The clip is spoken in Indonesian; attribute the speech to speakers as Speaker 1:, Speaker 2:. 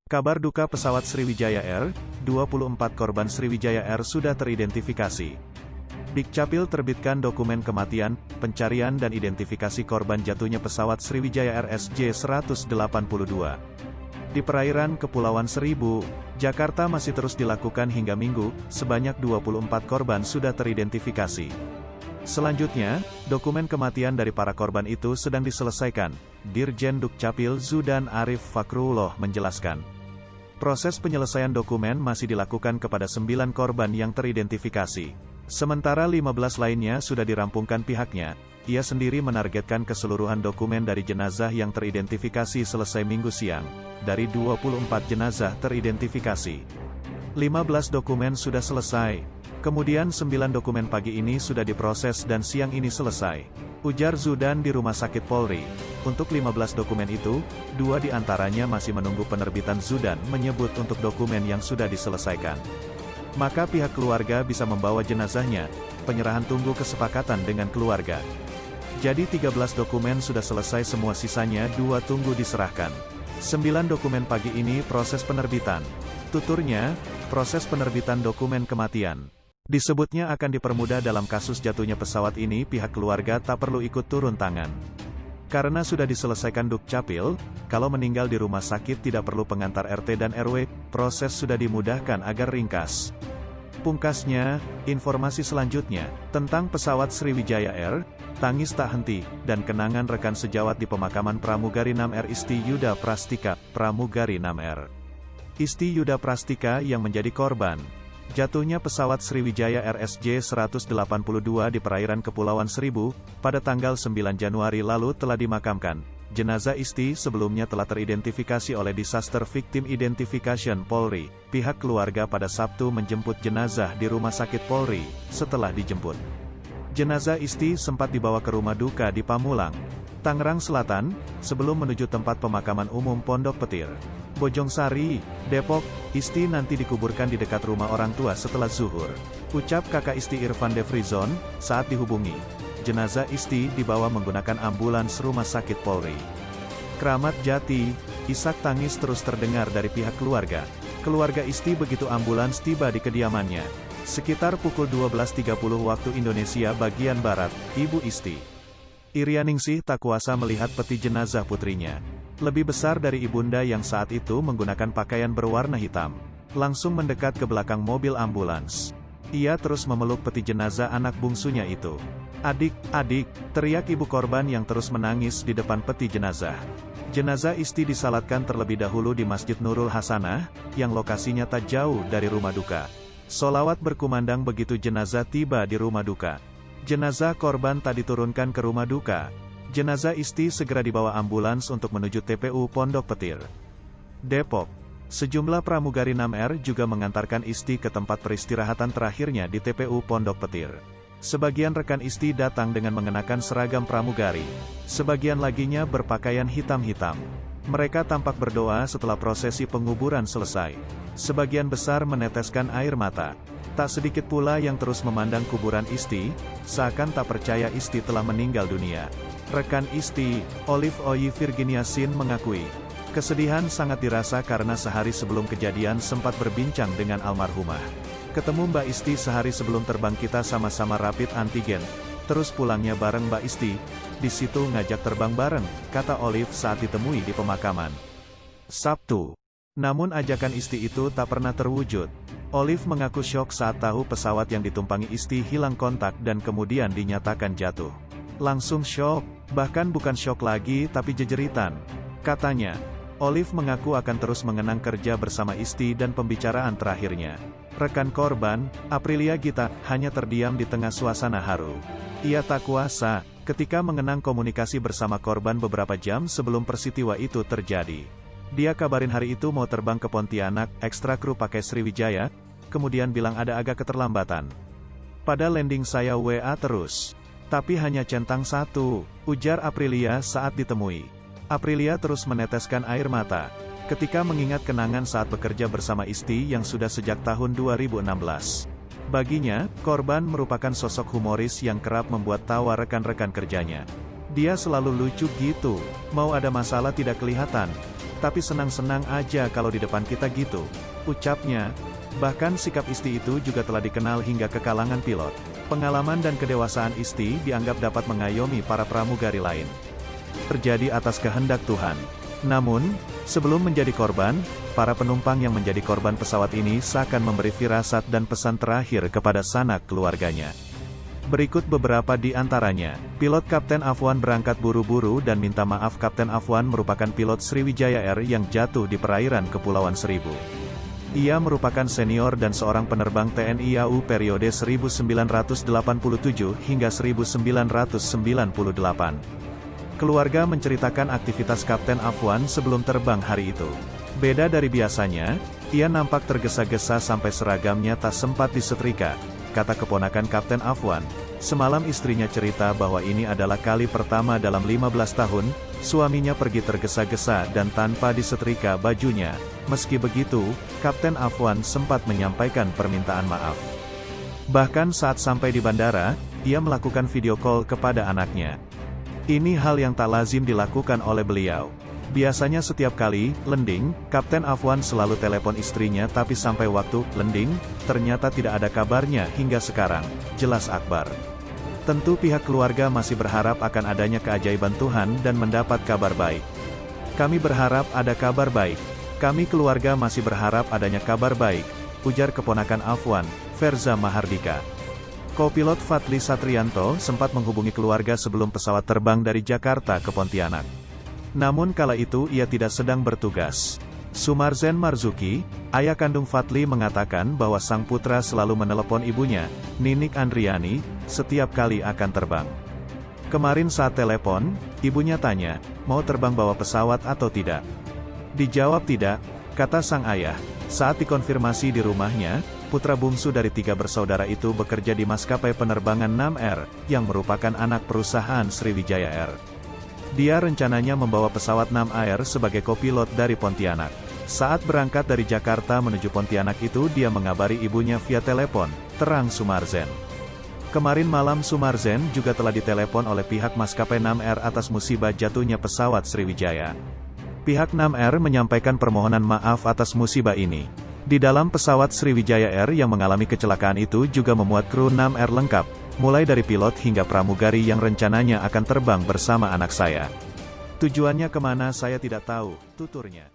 Speaker 1: Kabar duka pesawat Sriwijaya Air, 24 korban Sriwijaya Air sudah teridentifikasi. Dukcapil terbitkan dokumen kematian, pencarian dan identifikasi korban jatuhnya pesawat Sriwijaya Air SJ182. Di perairan Kepulauan Seribu, Jakarta masih terus dilakukan hingga Minggu, sebanyak 24 korban sudah teridentifikasi. Selanjutnya, dokumen kematian dari para korban itu sedang diselesaikan, Dirjen Dukcapil Zudan Arif Fakrullah menjelaskan. Proses penyelesaian dokumen masih dilakukan kepada 9 korban yang teridentifikasi. Sementara 15 lainnya sudah dirampungkan pihaknya. Ia sendiri menargetkan keseluruhan dokumen dari jenazah yang teridentifikasi selesai Minggu siang. Dari 24 jenazah teridentifikasi, 15 dokumen sudah selesai. Kemudian 9 dokumen pagi ini sudah diproses dan siang ini selesai, ujar Zudan di Rumah Sakit Polri. Untuk 15 dokumen itu, 2 diantaranya masih menunggu penerbitan. Zudan menyebut untuk dokumen yang sudah diselesaikan, maka pihak keluarga bisa membawa jenazahnya. Penyerahan tunggu kesepakatan dengan keluarga. Jadi 13 dokumen sudah selesai semua, sisanya 2 tunggu diserahkan. 9 dokumen pagi ini proses penerbitan. Tuturnya, proses penerbitan dokumen kematian disebutnya akan dipermudah dalam kasus jatuhnya pesawat ini. Pihak keluarga tak perlu ikut turun tangan. Karena sudah diselesaikan Dukcapil, kalau meninggal di rumah sakit tidak perlu pengantar RT dan RW, proses sudah dimudahkan agar ringkas. Pungkasnya, informasi selanjutnya, tentang pesawat Sriwijaya Air, tangis tak henti, dan kenangan rekan sejawat di pemakaman Pramugari 6R Isti Yuda Prastika, Pramugari 6R. Isti Yuda Prastika yang menjadi korban jatuhnya pesawat Sriwijaya Air SJ182 di perairan Kepulauan Seribu, pada tanggal 9 Januari lalu telah dimakamkan. Jenazah Isti sebelumnya telah teridentifikasi oleh Disaster Victim Identification Polri. Pihak keluarga pada Sabtu menjemput jenazah di Rumah Sakit Polri. Setelah dijemput, jenazah Isti sempat dibawa ke rumah duka di Pamulang, Tangerang Selatan, sebelum menuju tempat pemakaman umum Pondok Petir, Bojongsari, Depok. Isti nanti dikuburkan di dekat rumah orang tua setelah zuhur, ucap kakak Isti Irfan Defrizon, saat dihubungi. Jenazah Isti dibawa menggunakan ambulans Rumah Sakit Polri Kramat Jati. Isak tangis terus terdengar dari pihak keluarga. Keluarga Isti begitu ambulans tiba di kediamannya. Sekitar pukul 12.30 waktu Indonesia bagian Barat, Ibu Isti, Irianingsih, tak kuasa melihat peti jenazah putrinya. Lebih besar dari ibunda yang saat itu menggunakan pakaian berwarna hitam. Langsung mendekat ke belakang mobil ambulans. Ia terus memeluk peti jenazah anak bungsunya itu. "Adik, adik," teriak ibu korban yang terus menangis di depan peti jenazah. Jenazah Isti disalatkan terlebih dahulu di Masjid Nurul Hasanah, yang lokasinya tak jauh dari rumah duka. Sholawat berkumandang begitu jenazah tiba di rumah duka. Jenazah korban tak diturunkan ke rumah duka. Jenazah Isti segera dibawa ambulans untuk menuju TPU Pondok Petir, Depok. Sejumlah pramugari 6R juga mengantarkan Isti ke tempat peristirahatan terakhirnya di TPU Pondok Petir. Sebagian rekan Isti datang dengan mengenakan seragam pramugari. Sebagian laginya berpakaian hitam-hitam. Mereka tampak berdoa setelah prosesi penguburan selesai. Sebagian besar meneteskan air mata. Tak sedikit pula yang terus memandang kuburan Isti, seakan tak percaya Isti telah meninggal dunia. Rekan Isti, Olive Oyi Virginiasin mengakui, kesedihan sangat dirasa karena sehari sebelum kejadian sempat berbincang dengan almarhumah. "Ketemu Mbak Isti sehari sebelum terbang, kita sama-sama rapid antigen. Terus pulangnya bareng Mbak Isti, di situ ngajak terbang bareng," kata Olive saat ditemui di pemakaman Sabtu. Namun ajakan Isti itu tak pernah terwujud. Olive mengaku syok saat tahu pesawat yang ditumpangi Isti hilang kontak dan kemudian dinyatakan jatuh. Langsung syok, bahkan bukan syok lagi tapi jejeritan, katanya. Olive mengaku akan terus mengenang kerja bersama Isti dan pembicaraan terakhirnya. Rekan korban, Aprilia Gita, hanya terdiam di tengah suasana haru. Ia tak kuasa ketika mengenang komunikasi bersama korban beberapa jam sebelum peristiwa itu terjadi. Dia kabarin hari itu mau terbang ke Pontianak, ekstra kru pakai Sriwijaya, kemudian bilang ada agak keterlambatan. "Pada landing saya WA terus, tapi hanya centang 1, ujar Aprilia saat ditemui. Aprilia terus meneteskan air mata ketika mengingat kenangan saat bekerja bersama Isti yang sudah sejak tahun 2016. Baginya, korban merupakan sosok humoris yang kerap membuat tawa rekan-rekan kerjanya. "Dia selalu lucu gitu, mau ada masalah tidak kelihatan," Tapi senang-senang aja kalau di depan kita gitu, ucapnya. Bahkan sikap Isti itu juga telah dikenal hingga ke kalangan pilot. Pengalaman dan kedewasaan Isti dianggap dapat mengayomi para pramugari lain. Terjadi atas kehendak Tuhan. Namun, sebelum menjadi korban, para penumpang yang menjadi korban pesawat ini seakan memberi firasat dan pesan terakhir kepada sanak keluarganya. Berikut beberapa di antaranya. Pilot Kapten Afwan berangkat buru-buru dan minta maaf. Kapten Afwan merupakan pilot Sriwijaya Air yang jatuh di perairan Kepulauan Seribu. Ia merupakan senior dan seorang penerbang TNI AU periode 1987 hingga 1998. Keluarga menceritakan aktivitas Kapten Afwan sebelum terbang hari itu. Beda dari biasanya, ia nampak tergesa-gesa sampai seragamnya tak sempat disetrika, kata keponakan Kapten Afwan. Semalam istrinya cerita bahwa ini adalah kali pertama dalam 15 tahun, suaminya pergi tergesa-gesa dan tanpa disetrika bajunya. Meski begitu, Kapten Afwan sempat menyampaikan permintaan maaf. Bahkan saat sampai di bandara, ia melakukan video call kepada anaknya. Ini hal yang tak lazim dilakukan oleh beliau. Biasanya setiap kali landing, Kapten Afwan selalu telepon istrinya, tapi sampai waktu landing, ternyata tidak ada kabarnya hingga sekarang, jelas Akbar. Tentu pihak keluarga masih berharap akan adanya keajaiban Tuhan dan mendapat kabar baik. Kami berharap ada kabar baik. Kami keluarga masih berharap adanya kabar baik, ujar keponakan Afwan, Verza Mahardika. Kopilot Fadli Satrianto sempat menghubungi keluarga sebelum pesawat terbang dari Jakarta ke Pontianak. Namun kala itu ia tidak sedang bertugas. Sumarzen Marzuki, ayah kandung Fadli, mengatakan bahwa sang putra selalu menelepon ibunya, Ninik Andriani, setiap kali akan terbang. Kemarin saat telepon, ibunya tanya, mau terbang bawa pesawat atau tidak? Dijawab tidak, kata sang ayah. Saat dikonfirmasi di rumahnya, putra bungsu dari 3 bersaudara itu bekerja di maskapai penerbangan NAM Air, yang merupakan anak perusahaan Sriwijaya Air. Dia rencananya membawa pesawat NAM Air sebagai kopilot dari Pontianak. Saat berangkat dari Jakarta menuju Pontianak itu dia mengabari ibunya via telepon, terang Sumarzen. Kemarin malam Sumarzen juga telah ditelepon oleh pihak maskapai NAM Air atas musibah jatuhnya pesawat Sriwijaya. Pihak NAM Air menyampaikan permohonan maaf atas musibah ini. Di dalam pesawat Sriwijaya Air yang mengalami kecelakaan itu juga memuat kru NAM Air lengkap, mulai dari pilot hingga pramugari yang rencananya akan terbang bersama anak saya. Tujuannya kemana saya tidak tahu, tuturnya.